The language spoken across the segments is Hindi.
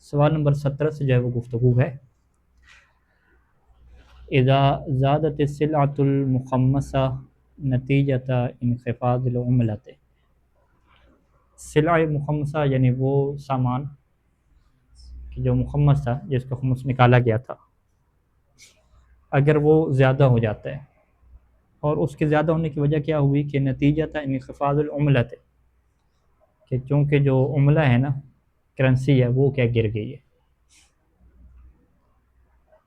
सवाल नंबर 17 से जो है वो गुफ्तगू है। इज़ा ज़ादत सिलअतुल मुखम्मसा नतीजता इनख़िफ़ाज़िल उमलत। सिला मुखम्मसा यानी वो सामान कि जो मुखम्मस था, जिसका खुम्स निकाला गया था, अगर वो ज़्यादा हो जाता है, और उसके ज़्यादा होने की वजह क्या हुई कि नतीजता इनख़िफ़ाज़ुल उमलत, कि चूँकि जो उमला है ना, करेंसी है, वो क्या गिर गई है।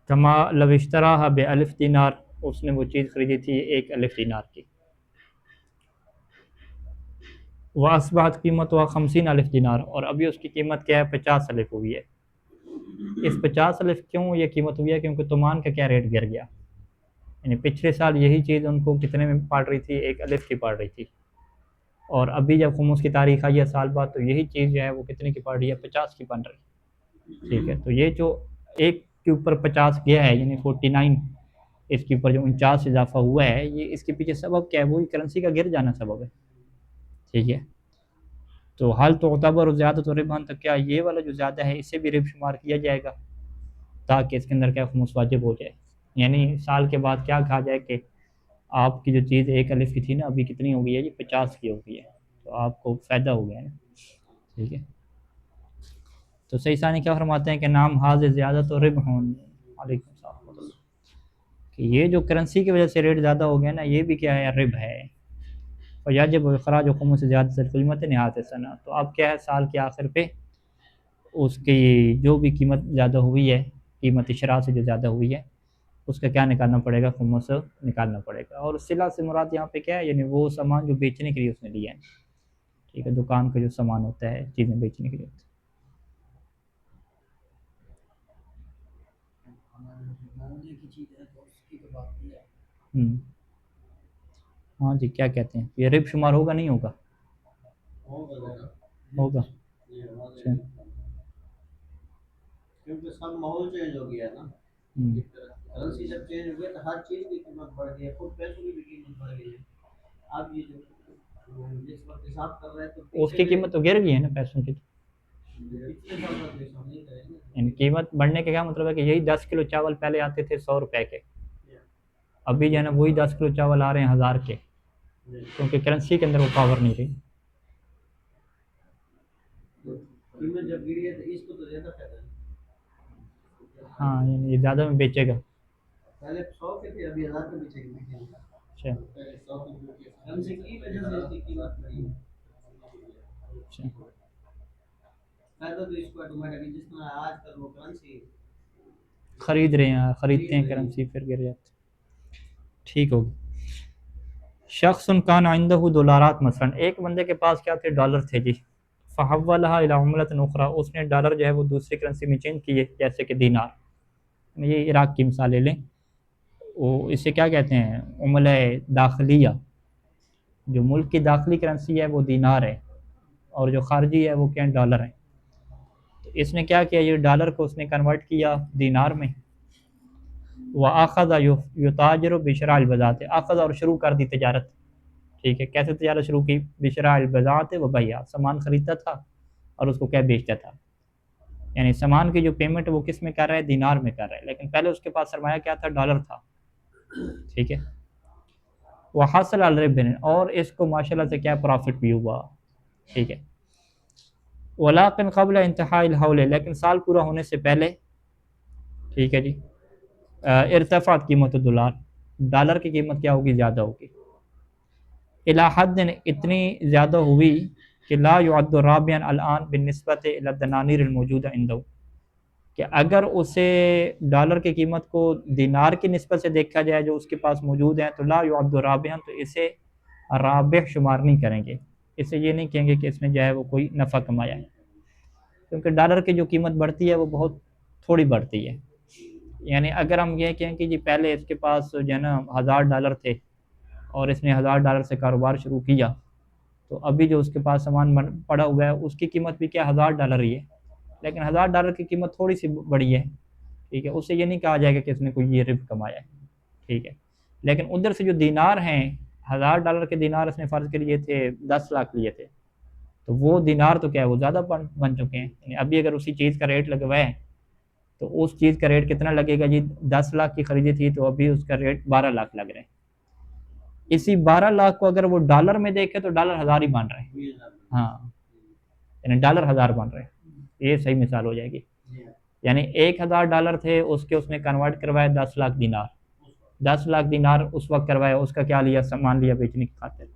कमा लव इश्तराहा बे-अलिफ़ दीनार, उसने वो चीज़ ख़रीदी थी 1 अलिफ़ दीनार की। व अस्बहत कीमत व 50 अलिफ़ दीनार, और अभी उसकी कीमत क्या है, 50 अलिफ़ हुई है। इस 50 अलिफ़ क्यों ये कीमत हुई है, क्योंकि तुमान का क्या रेट गिर गया। यानी पिछले साल यही चीज़ उनको कितने में पड़ रही थी, 1 अलिफ़ की पड़ रही थी, और अभी जब खुमुस की तारीख आई है साल बाद, तो यही चीज़ जो है वो कितने की पड़ रही है, 50 की बन रही। ठीक है, तो ये जो एक के ऊपर 50 गया है, यानी 49, इसके ऊपर जो 49 इजाफा हुआ है, ये इसके पीछे सबब क्या है, वही करेंसी का गिर जाना सबब है। ठीक है, तो हाल तो उतबर ज़्यादा तो रिबन, तो क्या ये वाला जो ज़्यादा है इसे भी रिब शुमार किया जाएगा, ताकि इसके अंदर क्या खुमुस वाजिब हो जाए। यानी साल के बाद क्या कहा जाए कि आपकी जो चीज़ 1 अलिफ़ की थी ना, अभी कितनी हो गई है, ये 50 की हो गई है, तो आपको फ़ायदा हो गया है। ठीक है, तो सही सानी क्या फरमाते हैं कि नाम हाज ज़्यादा तो रिब हों, कि ये जो करेंसी की वजह से रेट ज़्यादा हो गया ना, ये भी क्या है, रिब है। और याजिब अखराज हुकुम से ज़्यादा कीमत नहात सना, तो अब क्या है, साल के आखिर पे उसकी जो भी कीमत ज़्यादा हुई है, कीमत शरा से जो ज़्यादा हुई है, उसका क्या निकालना पड़ेगा, खुमस निकालना पड़ेगा। और सिला से मुराद यहाँ पे क्या है, यानी वो सामान जो बेचने के लिए उसने लिया है। ठीक है, दुकान का जो सामान होता है, चीज़ें बेचने के लिए होता है। हाँ जी, क्या कहते हैं, ये रिब शुमार होगा नहीं होगा, होगा। अच्छा, क्योंकि सब माहौल चेंज हो गया ना। करेंसी जब चेंज हो गया तो हर चीज की कीमत बढ़ गई है, खुद पैसों की भी कीमत बढ़ गई है। अब ये जो जिस वक्त हिसाब कर रहे हैं तो उसकी कीमत तो गिर गई है ना पैसों की, पिछले साल का हिसाब नहीं करेंगे। यानी कीमत बढ़ने का क्या मतलब है कि यही 10 किलो चावल पहले आते थे 100 रुपए के, अभी जो है ना वही 10 किलो चावल आ रहे हैं 1000 के, क्योंकि करेंसी के अंदर वो पावर नहीं रही। कीमत जब गिरी है तो इसको तो ज्यादा फायदा है। हाँ, यानी ये ज़्यादा में बेचेगा। पहले 100 के थे, अभी 1000 के बेचेंगे। अच्छा पहले 100 के करेंसी की वजह से इसकी कीमत बढ़ी है। अच्छा, फायदा तो इसको ऑटोमेटिकली जिस तरह आजकल वो करेंसी खरीद रहे हैं, खरीदते हैं करेंसी, फिर गिर जाती। ठीक होगी। शख्सन कान आइंदहु डॉलरात, मसलन एक बंदे के पास क्या थे, डॉलर थे जी। फ़हव्वलहा इला उम्लतिन उखरा, उसने डॉलर जो है वो दूसरी करेंसी में चेंज किए, जैसे कि दीनार। ये इराक की मिसाल ले लें, वो इसे क्या कहते हैं, उमला दाखिलिया। जो मुल्क की दाखिली करेंसी है वो दीनार है, और जो खारजी है वो क्या, डॉलर है। तो इसने क्या किया, ये डॉलर को उसने कन्वर्ट किया दीनार में। व आखज़ युताजिरु बिशरा बज़ात, आखज़ और शुरू कर दी तजारत। ठीक है, कैसे तजारत शुरू की, बिशरा बज़ात व बैया, सामान खरीदता था और उसको क्या बेचता था। यानी सामान की जो पेमेंट वो किस में कर रहा है, दीनार में कर रहा है, लेकिन पहले उसके पास सरमाया क्या था, डॉलर था। ठीक है, वह हासिल अल रिबन, और इसको माशाल्लाह से क्या प्रॉफिट भी हुआ। ठीक है, वलाकिन क़ब्ल इंतहाइल हौल, लेकिन साल पूरा होने से पहले, ठीक है जी, इर्तफ़ात कीमत डॉलर, डॉलर की कीमत क्या होगी, ज़्यादा होगी। इला हद्दिन, इतनी ज़्यादा हुई कि ला युअद्दु राबियन अलआन बिनिस्बत इला दनानीर अलमौजूदा इंदहु, कि अगर उसे डॉलर की कीमत को दिनार की निस्बत से देखा जाए जो उसके पास मौजूद है, तो ला युअद्दु राबियन, तो इसे राबिह शुमार नहीं करेंगे। इसे ये नहीं कहेंगे कि इसने जो है वो कोई नफ़ा कमाया है, क्योंकि डॉलर की जो कीमत बढ़ती है वो बहुत थोड़ी बढ़ती है। यानी अगर हम ये कहें कि जी पहले इसके पास जो है ना $1000 थे, और इसने $1000 से कारोबार शुरू किया, तो अभी जो उसके पास सामान पड़ा हुआ है उसकी कीमत भी क्या, $1000 ही है, लेकिन $1000 की कीमत थोड़ी सी बड़ी है। ठीक है, उससे ये नहीं कहा जाएगा कि इसने कोई ये रिब कमाया है। ठीक है, लेकिन उधर से जो दीनार हैं, $1000 के दीनार इसने फ़र्ज़ के लिए थे 10 लाख लिए थे, तो वो दिनार तो क्या है वो ज़्यादा बन चुके हैं। यानी अभी अगर उसी चीज़ का रेट लगवाए तो उस चीज़ का रेट कितना लगेगा जी, 10 लाख की खरीदी थी तो अभी उसका रेट 12 लाख लग रहा है। इसी 12 लाख को अगर वो डॉलर में देखे तो डॉलर 1000 ही बन रहे हैं। 20,000 हाँ, यानी डॉलर 1000 बन रहे हैं, ये सही मिसाल हो जाएगी। यानी 1000 डॉलर थे, उसके उसने कन्वर्ट करवाया 10 लाख दिनार। 10 लाख दिनार उस वक्त करवाया, उसका क्या लिया, सामान लिया बेचने की खातिर।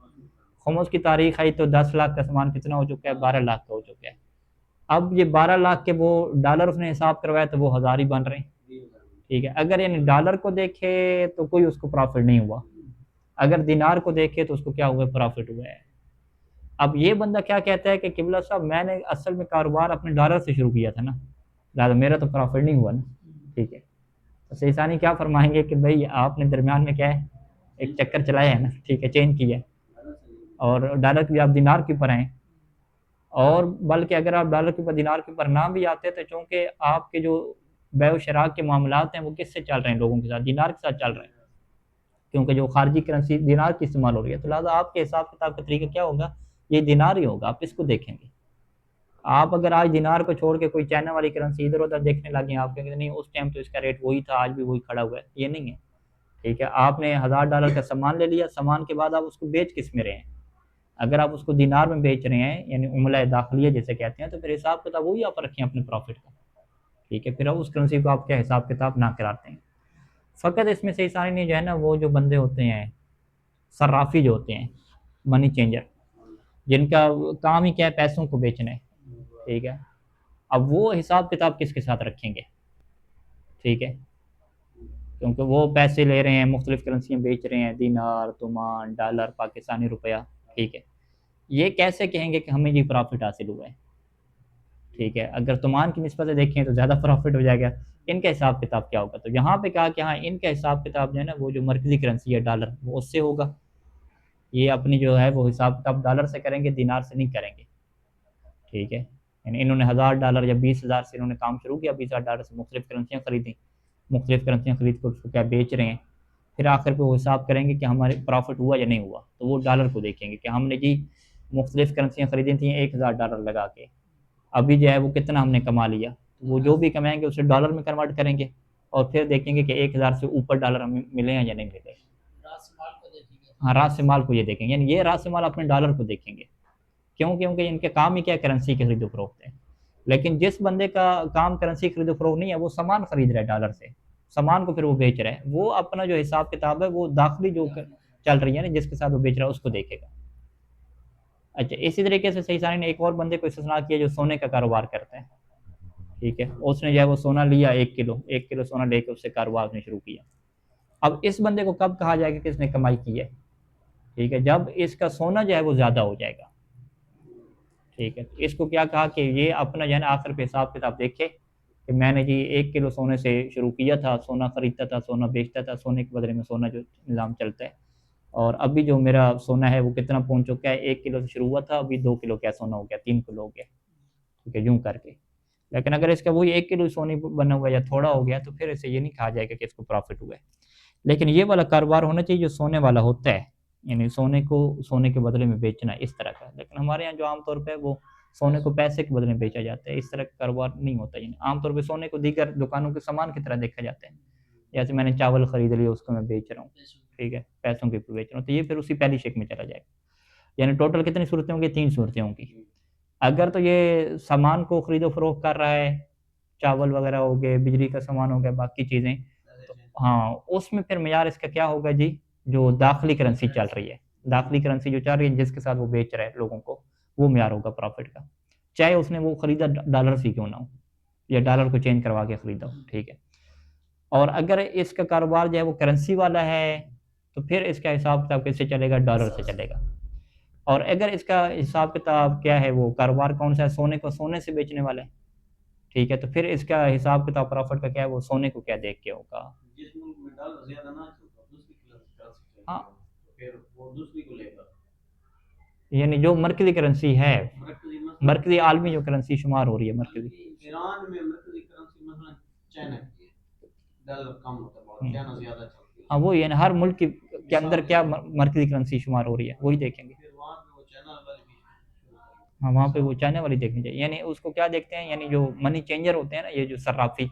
खुमुस की तारीख आई तो 10 लाख का सामान कितना हो चुका है, 12 लाख का हो चुका है। अब ये 12 लाख के वो डॉलर उसने हिसाब करवाया तो वो 1000 ही बन रहे हैं। ठीक है, अगर यानी डॉलर को देखे तो कोई उसको प्रॉफिट नहीं हुआ, अगर दिनार को देखे तो उसको क्या हुआ, प्रॉफिट हुआ है। अब ये बंदा क्या कहता है कि किबला साहब मैंने असल में कारोबार अपने डॉलर से शुरू किया था ना, लिहाजा मेरा तो प्रॉफिट नहीं हुआ ना। ठीक है, तो सैसानी क्या फरमाएंगे कि भाई आपने दरमियान में क्या है, एक चक्कर चलाया है ना, ठीक है, चेंज किया है, और डॉलर के भी आप दिनार के ऊपर आए। और बल्कि अगर आप डॉलर के ऊपर दिनार के ऊपर ना भी आते तो चूँकि आपके जो बैव शराक के मामलात हैं वो किससे चल रहे हैं, लोगों के साथ दिनार के साथ चल रहे हैं, क्योंकि जो खारजी करेंसी दिनार की इस्तेमाल हो रही है, तो लिहाजा आपके हिसाब किताब का तरीका क्या होगा, ये दिनार ही होगा, आप इसको देखेंगे। आप अगर आज दिनार को छोड़ के कोई चाइना वाली करेंसी इधर उधर देखने लगे, आप कहेंगे नहीं उस टाइम तो इसका रेट वही था, आज भी वही खड़ा हुआ है, ये नहीं है। ठीक है, आपने 1000 डॉलर का सामान ले लिया, सामान के बाद आप उसको बेच किस में रहे हैं, अगर आप उसको दिनार में बेच रहे हैं यानी उमला दाखिलिया जिसे कहते हैं, तो फिर हिसाब किताब वही आप रखें अपने प्रॉफिट का। ठीक है, फिर आप उस करेंसी को आप क्या हिसाब किताब ना कराते हैं। फ़कत इसमें से सारी नहीं जो है ना, वो जो बंदे होते हैं सर्राफी जो होते हैं, मनी चेंजर, जिनका काम ही क्या है, पैसों को बेचना है। ठीक है, अब वो हिसाब किताब किसके साथ रखेंगे। ठीक है, क्योंकि वो पैसे ले रहे हैं, मुख्तलिफ करेंसियाँ बेच रहे हैं, दिनार, तुमान, डॉलर, पाकिस्तानी रुपया। ठीक है, ये कैसे कहेंगे कि हमें ये प्रॉफिट हासिल हुआ है। ठीक है, अगर तुमान की निस्बत से देखें तो ज़्यादा प्रॉफिट हो जाएगा, इनका हिसाब किताब क्या होगा। तो यहाँ पे कहा कि हाँ इनका हिसाब किताब जो है ना, वो जो मरकज़ी करेंसी है डॉलर, वो उससे होगा। ये अपनी जो है वो हिसाब किताब डॉलर से करेंगे, दिनार से नहीं करेंगे। ठीक है, यानी इन्होंने 1000 डॉलर या 20,000 से इन्होंने काम शुरू किया, 20,000 डॉलर से मुख्तलिफ करेंसियाँ खरीदी, मुख्तलिफ करेंसियाँ खरीद कर उसको क्या बेच रहे हैं, फिर आखिर पे वो हिसाब करेंगे कि हमारे प्रॉफिट हुआ या नहीं हुआ, तो वो डॉलर को देखेंगे कि हमने जी मुख्तलिफ करेंसियाँ खरीदी थी 1000 डॉलर लगा के, अभी जो है वो कितना हमने कमा लिया, तो वो जो भी कमाएंगे उसे डॉलर में कन्वर्ट करेंगे, और फिर देखेंगे कि 1000 से ऊपर डॉलर हमें मिले हैं या नहीं मिले। हाँ, रास माल को ये देखेंगे, यानी ये रास माल अपने डॉलर को देखेंगे। क्यों, क्योंकि इनके काम ही क्या करेंसी की खरीदो फरोख्त है। लेकिन जिस बंदे का काम करेंसी खरीदो फरोख्त नहीं है, वो सामान खरीद रहा है डॉलर से, सामान को फिर वो बेच रहा है, वो अपना जो हिसाब किताब है वो दाखिली जो चल रही है ना जिसके साथ वो बेच रहा है उसको देखेगा। अच्छा, इसी तरीके से सही सारी ने एक और बंदे को इस्तेमाल किया जो सोने का कारोबार करता है। ठीक है, उसने जो है वो सोना लिया, 1 किलो सोना लेकर उससे कारोबार उसने शुरू किया। अब इस बंदे को कब कहा जाएगा कि इसने कमाई की है। ठीक है, जब इसका सोना जो है वो ज़्यादा हो जाएगा। ठीक है, तो इसको क्या कहा कि ये अपना जो है ना आखिर पे हिसाब किताब देखे कि मैंने जी 1 किलो सोने से शुरू किया था, सोना खरीदता था, सोना बेचता था, सोने के बदले में सोना जो निज़ाम चलता है, और अभी जो मेरा सोना है वो कितना पहुंच चुका है, 1 किलो से शुरू हुआ था, अभी 2 किलो क्या सोना हो गया, 3 किलो हो गया। ठीक है, यूँ करके। लेकिन अगर इसका वही 1 किलो सोने बना हुआ या थोड़ा हो गया तो फिर इसे ये नहीं कहा जाएगा कि इसको प्रॉफिट हुआ है। लेकिन ये वाला कारोबार होना चाहिए जो सोने वाला होता है, यानी सोने को सोने के बदले में बेचना इस तरह का। लेकिन हमारे यहाँ जो आमतौर पे वो सोने को पैसे के बदले में बेचा जाता है, इस तरह का कारोबार नहीं होता। यानी आमतौर पे सोने को दीगर दुकानों के सामान की तरह देखा जाता है, जैसे मैंने चावल खरीद लिया उसको मैं बेच रहा हूँ। ठीक है, पैसों के ऊपर बेच रहा हूँ, तो ये फिर उसी पहली शेक में चला जाएगा। यानी टोटल कितनी सूरतें होंगी, 3 सूरतें होंगी। अगर तो ये सामान को खरीदो फरोख्त कर रहा है, चावल वगैरह हो गए, बिजली का सामान हो गया, बाकी चीज़ें, तो हाँ उसमें फिर मयार इसका क्या होगा जी, जो दाखिली करेंसी चल रही है, दाखिली करेंसी जो चल रही है जिसके साथ वो बेच रहा है लोगों को, वो मयार होगा प्रॉफिट का, चाहे उसने वो खरीदा डॉलर से क्यों ना हो, या डॉलर को चेंज करवा के खरीदा हो। ठीक है, और अगर इसका कारोबार जो है वो करेंसी वाला है तो फिर इसका हिसाब किताब कैसे चलेगा, डॉलर से चलेगा। और अगर इसका हिसाब किताब क्या है, वो कारोबार कौन सा है, सोने को सोने से बेचने वाला है। ठीक है, तो फिर इसका हिसाब किताब प्रॉफिट का क्या है, वो सोने को क्या देख के होगा। जिस मुल्क में डॉलर ज्यादा ना चलता दूसरी करेंसी चलती हाँ, है, तो फिर वो दूसरी को लेगा। यानी जो मरकजी करेंसी है, मरकजी मरकजी आलमी जो करेंसी शुमार हो रही है मरकजी। ईरान में मरकजी करेंसी मसलन चाइना की है, डॉलर कम होता है बहुत, चाइना ज्यादा चलती है। हाँ, वो यानी हर मुल्क के अंदर क्या मरकजी करेंसी शुमार हो रही है वही देखेंगे। फिर वहाँ पे वो चाइना वाले भी हाँ वहाँ पे वो चाइना वाली देखनी चाहिए। यानी उसको क्या देखते हैं, यानी जो मनी चेंजर होते हैं ना, ये जो सर्राफी,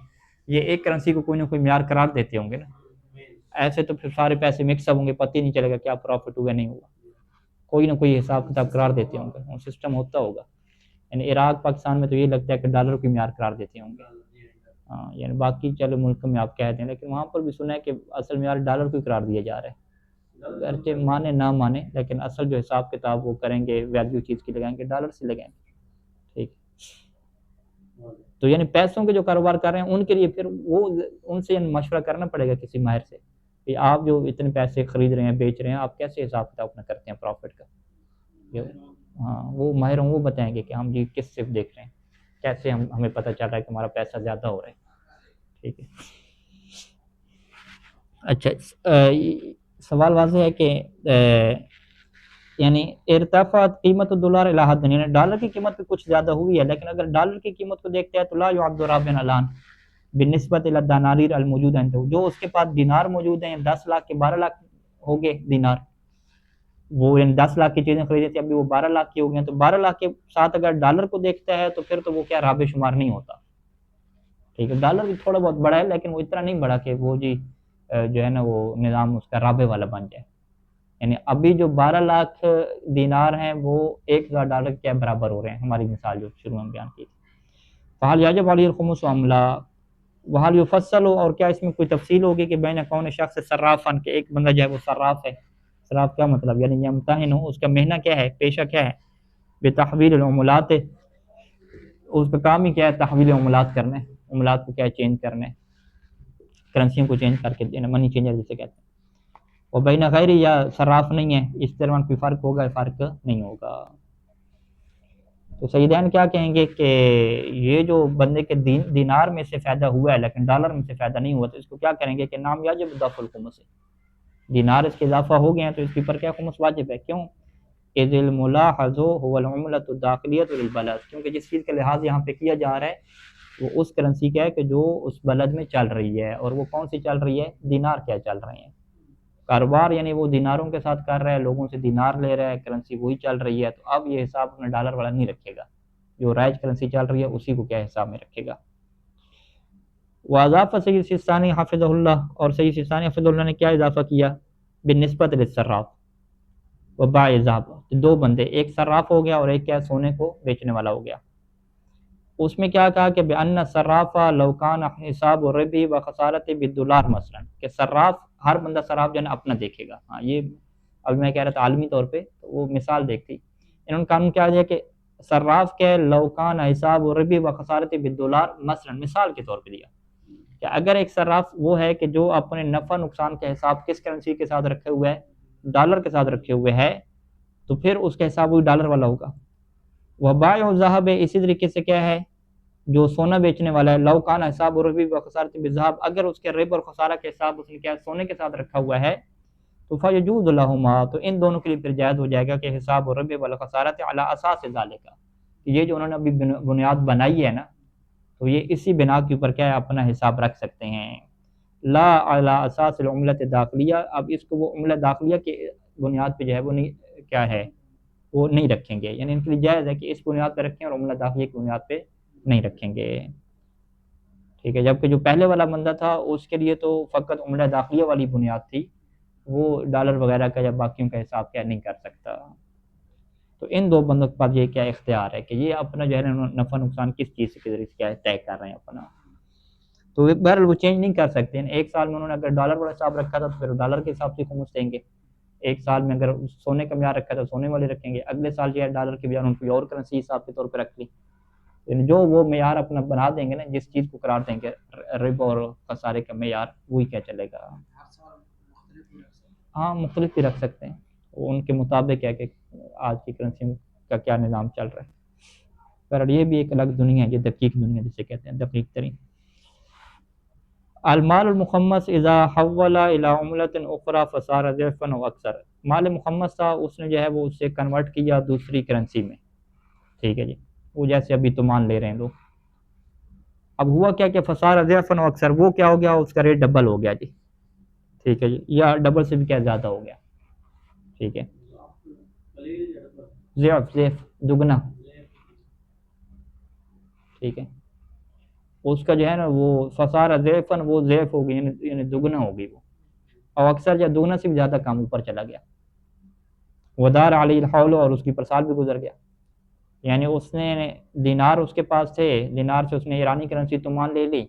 ये एक करेंसी को कोई ना कोई म्यार करार देते होंगे ना, ऐसे तो फिर सारे पैसे मिक्सअप होंगे, पता ही नहीं चलेगा क्या प्रॉफिट हुआ नहीं हुआ, कोई ना कोई हिसाब किताब करार देते होंगे, वो सिस्टम होता होगा। यानी इराक पाकिस्तान में तो ये लगता है कि डॉलर की म्यार करार देते होंगे। हाँ यानी बाकी चलो मुल्क में आप कहते हैं, लेकिन वहाँ पर भी सुना है कि असल म्यार डॉलर को करार दिया जा रहा है। अगरचे माने ना माने, लेकिन असल जो हिसाब किताब वो करेंगे, वैल्यू चीज़ की लगाएंगे, डॉलर से लगाएंगे। ठीक, तो यानी पैसों के जो कारोबार कर रहे हैं उनके लिए फिर वो उनसे मशवरा करना पड़ेगा किसी माहिर से कि आप जो इतने पैसे खरीद रहे हैं बेच रहे हैं, आप कैसे हिसाब किताब अपना करते हैं प्रॉफिट का। ये हाँ वो माहिर वो बताएंगे कि हम जी किस सिर्फ देख रहे हैं, कैसे हमें पता चल रहा है कि हमारा पैसा ज़्यादा हो रहा है। ठीक है, अच्छा सवाल वाज़ेह है कि यानी इर्तफ़अत कीमत डॉलर इला हद्दिन, यानी डॉलर की कीमत भी कुछ ज़्यादा हुई है, लेकिन अगर डॉलर की कीमत को देखते हैं तो ला युअद्दु राबिन अलान बिनिस्बत इला दनानीर अल मौजूद इंदहु, जो उसके पास दिनार मौजूद हैं 10 लाख के 12 लाख हो गए दिनार, वो यानी 10 लाख की चीज़ें खरीदी थी, अभी वो 12 लाख की हो गई, तो 12 लाख के साथ अगर डॉलर को देखता है तो फिर तो वो क्या राबे शुमार नहीं होता। ठीक है, डॉलर भी थोड़ा बहुत बड़ा है, लेकिन वो इतना नहीं बड़ा कि वो जी जो है ना वो निज़ाम उसका राबे वाला बन जाए। यानी अभी जो 12 लाख दिनार हैं वो $1000 के बराबर हो रहे हैं, हमारी मिसाल जो शुरू में बयान की थी। फ़हल याजिब अलैहिल खुमुस अमला, वहल युफस्सल, और क्या इसमें कोई तफसील होगी कि बैन कौन शख्स सर्राफन, के एक बंदा जो है वो सर्राफ है। सर्राफ क्या मतलब, यानी यमतहिन हो, उसका मेहना क्या है, पेशा क्या है, बेतहवील उमुलात, उसका काम ही क्या है, तहवील उमुलात करना, उमुलात को क्या है, चेंज करना, करेंसियों को चेंज करके देना, मनी चेंजर जिसे कहते हैं। और बैन गैर, या सर्राफ नहीं है, इस दरमियान कोई फ़र्क होगा, फ़र्क नहीं होगा। तो सईदैन क्या कहेंगे कि ये जो बंदे के दिनार में से फ़ायदा हुआ है लेकिन डॉलर में से फ़ायदा नहीं हुआ, तो इसको क्या करेंगे कि नाम याजिब दफ़ुल खुमुस, दिनार इसके इजाफा हो गए हैं तो इसके ऊपर क्या खुमुस वाजिब है। क्यों, इज़िल मुलाहज़ु हुवल उम्लतु दाखिलियतु लिल बलद, क्योंकि जिस चीज़ का लिहाज यहाँ पे किया जा रहा है वो उस करेंसी का है कि जो उस बलद में चल रही है, और वो कौन सी चल रही है, दिनार क्या चल रहे हैं, कारोबार यानी वो दिनारों के साथ कर रहा है, लोगों से दिनार ले रहा है, करेंसी वही चल रही है, तो अब ये हिसाब अपना डॉलर वाला नहीं रखेगा, जो राइज करेंसी चल रही है उसी को क्या हिसाब में रखेगा। वाजाफ़ा सैयद सिस्तानी हाफिज़हुल्लाह, और सैयद सिस्तानी हाफिज़हुल्लाह ने क्या इजाफा किया, बिनिस्बत लिस्सर्राफ व बाय ज़हाब, दो बंदे, एक सर्राफ हो गया और एक क्या सोने को बेचने वाला हो गया। उसमें क्या कहा कि बेअन्न सर्राफा लौकान हिसाब रबी व खसारत बिदुलार मसलन, कि सर्राफ, हर बंदा सर्राफ जो है अपना देखेगा। हाँ ये अभी मैं कह रहा था आलमी तौर पे, तो वो मिसाल देखती, इन्होंने कानून क्या दिया कि सर्राफ के लौकान हिसाब रबी व खसारत बिदुलार मसलन, मिसाल के तौर पर दिया कि अगर एक सर्राफ वो है कि जो अपने नफ़ा नुकसान के हिसाब किस करेंसी के साथ रखे हुए है, डॉलर के साथ रखे हुए है, तो फिर उसका हिसाब वही डॉलर वाला होगा। वह बाय और ज़हाब, इसी तरीके से क्या है, जो सोना बेचने वाला है, लौकान हिसाब रबी व खसारत बिज़हाब, अगर उसके रिब और खसारा के हिसाब उसने क्या सोने के साथ रखा हुआ है, तो फ़यजूज़ लहुमा, तो इन दोनों के लिए फिर जायज़ हो जाएगा कि हिसाब रबी व खसारत अला असास ज़ालिका, ये जो उन्होंने अभी बुनियाद बनाई है ना, तो ये इसी बिना के ऊपर क्या है अपना हिसाब रख सकते हैं। ला अला असास उम्लत दाखिलिया, अब इसको वो उम्लत दाखिलिया की बुनियाद पे जो है वो नहीं क्या है, वो नहीं रखेंगे, यानी इनके लिए जायज़ है कि इस बुनियाद पे रखें और उम्लत दाखिलिया की बुनियाद पे नहीं रखेंगे। ठीक है, जबकि जो पहले वाला बंदा था उसके लिए तो फ़कत उम्लत दाखिलिया वाली बुनियाद थी, वो डॉलर वगैरह का या बाकियों का हिसाब क्या नहीं कर सकता। तो इन दो बंदों के पास ये क्या इख्तियार है कि ये अपना जो है नफ़ा नुकसान किस चीज़ के ज़रिए क्या है तय कर रहे हैं अपना, तो बहरहाल वो चेंज नहीं कर सकते। एक साल में उन्होंने अगर डॉलर वाला हिसाब रखा था तो फिर डॉलर के हिसाब से खुमुस देंगे, एक साल में अगर सोने का म्यार रखा था सोने वाले रखेंगे, अगले साल जो है डॉलर के बजाय उनको और करेंसी हिसाब के तौर पर रख ली, जो वो म्यार अपना बना देंगे ना, जिस चीज़ को करार देंगे रिब और खसारे का म्यार, वही क्या चलेगा। हाँ मुख्तलिफ भी रख सकते हैं, वो उनके मुताबिक है कि आज की करेंसी का क्या निज़ाम चल रहा है। पर ये भी एक अलग दुनिया है, ये दकीक दुनिया जिसे कहते हैं, दकीक तरीन। अलमाल मुखम्मस इज़ा हव्वला इला उम्लतिन उखरा फसार ज़िफ़न व अक्सर, माल मुखम्मस था उसने जो है वो उससे कन्वर्ट किया दूसरी करेंसी में। ठीक है जी, वो जैसे अभी तो मान ले रहे हैं लोग, अब हुआ क्या कि फसार ज़िफ़न व अक्सर, वो क्या हो गया, उसका रेट डबल हो गया जी। ठीक है जी, या डबल से भी क्या ज़्यादा हो गया। ठीक है, ज़िफ़ ज़िफ़ दुगना, ठीक है, उसका जो है ना वो फसारा ज़ेफ़न, वो ज़ेफ़ होगी, यानी दुगना होगी वो, और अक्सर जो दुगना से भी ज़्यादा काम ऊपर चला गया। वदार अलैहिल हौल, और उसकी पर साल भी गुजर गया, यानी उसने दिनार उसके पास थे, दिनार से उसने ईरानी करेंसी तुमान ले ली,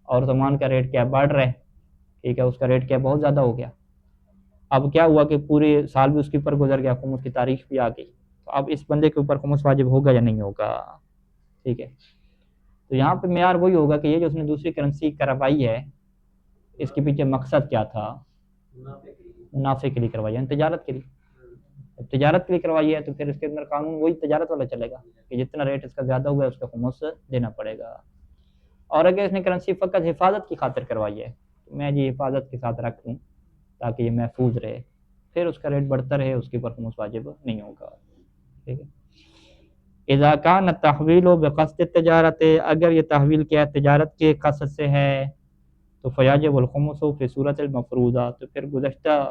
और तुमान का रेट क्या बढ़ रहा है, ठीक है, उसका रेट क्या बहुत ज़्यादा हो गया। अब क्या हुआ कि पूरे साल भी उसके ऊपर गुजर गया, खुमुस की तारीख भी आ गई, तो अब इस बंदे के ऊपर खुमुस वाजिब होगा या नहीं होगा, ठीक है। तो यहाँ पे मेयार वही होगा कि ये जो उसने दूसरी करेंसी करवाई है, इसके पीछे मकसद क्या था, मुनाफे के लिए करवाई है, तजारत के लिए। अब तजारत के लिए करवाई है तो फिर इसके अंदर कानून वही तजारत वाला चलेगा कि जितना रेट इसका ज़्यादा हुआ है उसका खुमुस देना पड़ेगा। और अगर इसने करेंसी फ़कत हिफाजत की खातिर करवाई है, तो मैं जी हिफाजत के साथ रख लूँ ताकि ये महफूज रहे, फिर उसका रेट बढ़ता रहे, उसके ऊपर खुमुस वाजिब नहीं होगा, ठीक है। इज़ा कान तहवील बक़स्द तजारत, अगर ये तहवील क्या है तजारत के कसद से है, तो फ़याजिबुल खुमुस फ़ी सूरतिल मफ़रूज़ा, तो फिर गुज़श्ता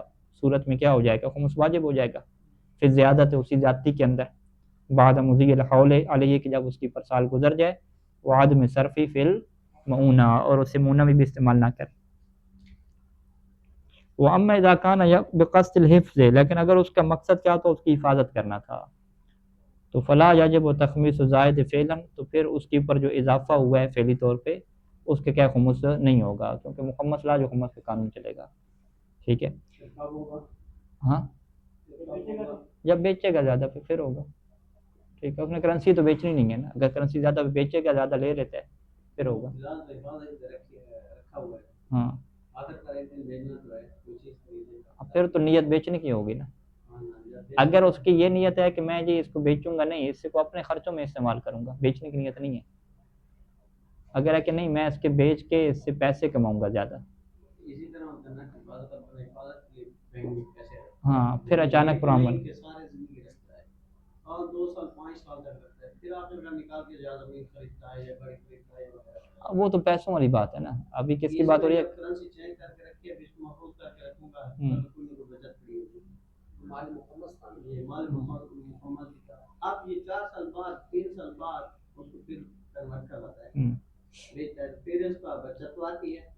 सूरत में क्या हो जाएगा, खुमुस वाजिब हो जाएगा, फिर ज़्यादत है, उसी ज़्यादती के अंदर, बाद मुज़ील हौल अलैहि, कि जब उसकी पर साल गुजर जाए, व आदम सरफ़ी फ़िल मऊना, और उसे मुना में भी इस्तेमाल ना करे। व अम्मा इज़ा कान बक़स्दिल हिफ़्ज़, लेकिन अगर उसका मकसद क्या था, उसकी हिफाजत करना था, तो फ़ला याजिब तख़मीस ज़ायद फ़ेलन, तो फिर उसके ऊपर जो इजाफ़ा हुआ है फ़ेली तौर पे, उसके क्या खुमुस नहीं होगा, क्योंकि मुखम्मस ला जो खुमुस का कानून चलेगा, ठीक है। हाँ, जब बेचेगा ज़्यादा फिर होगा, ठीक है। उसने करेंसी तो बेचनी नहीं है ना, अगर करेंसी ज़्यादा बेचेगा, ज़्यादा ले लेता है, फिर होगा। हाँ, फिर तो नीयत बेचने की होगी ना। अगर उसकी ये नीयत है कि मैं जी इसको बेचूंगा नहीं, इसको अपने खर्चों में इस्तेमाल करूंगा, बेचने की नीयत नहीं है। अगर है कि नहीं मैं इसके बेच के इससे पैसे कमाऊंगा ज़्यादा, इसी तरह होता है ना कि बाद अपने हिफाजत के बैंक में पैसे, हाँ, फिर अचानक प्रॉब्लम, सारे जिंदगी रखता है और 2 साल 5 साल तक रखता है, फिर आखिरकार निकाल के ज़्यादा नहीं खरीदता है या बड़ी खरीदता है, वो तो पैसों वाली बात है ना। अभी किसकी बात हो रही है, करेंसी चेंज करके रखिए, अभी इसको महफूज करके रखूंगा, कोई ना कोई बचत पड़ी होगी, माल मुकम्मस था, ये माल मुकम्मस था। अब ये 4 साल बाद 3 साल बाद उसको फिर कन्वर्ट करवाता है, बेचता है, फिर उसका बचत तो आती है।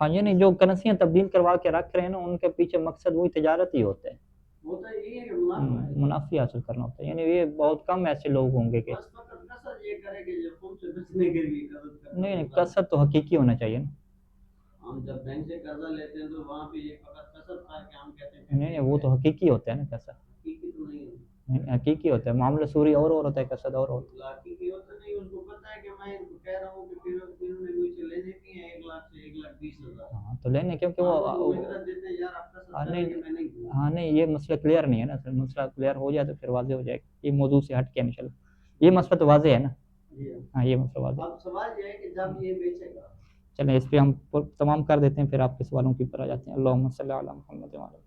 हाँ, ये नहीं, जो करेंसियाँ तब्दील करवा के रख रहे हैं ना, उनके पीछे मकसद वही तजारत ही होता है, वो तो यही है कि मुनाफा हासिल करना होता है, यानी ये बहुत कम ऐसे लोग होंगे कि नहीं नहीं, कसद तो हकीकी होना चाहिए ना। हम जब बैंक से कर्जा लेते हैं तो वहाँ पे ये फकत कसद करके हम कहते हैं, नहीं नहीं, वो तो हकीकी होता है ना, कसद हकीकी तो नहीं है, हकीकी होता है, मामला सूरी और होता है, कसद और होता है, हकीकी होता नहीं, उसको पता है कि मैं इनको कह रहा हूँ कि फिर इन्होंने मुझे लेने भी हैं 1 लाख से 1,20,000। हाँ, तो लेने, क्योंकि वो देते हैं यार, आपका कसद है कि मैं नहीं, हाँ नहीं, ये मसला क्लियर नहीं है ना, फिर मसला क्लियर हो जाए तो फिर वाज़ेह हो जाएगा, ये मौजू से हट के इंशाल्लाह, ये मसला तो वाज़ेह है ना। हाँ, ये मसला वाज़ेह। अब सवाल ये है कि जब ये बेचेगा, चलें इस पे हम तमाम कर देते हैं, फिर आपके सवालों के ऊपर आ जाते हैं। अल्लाहुम्मा सल्ली अला मुहम्मद व अला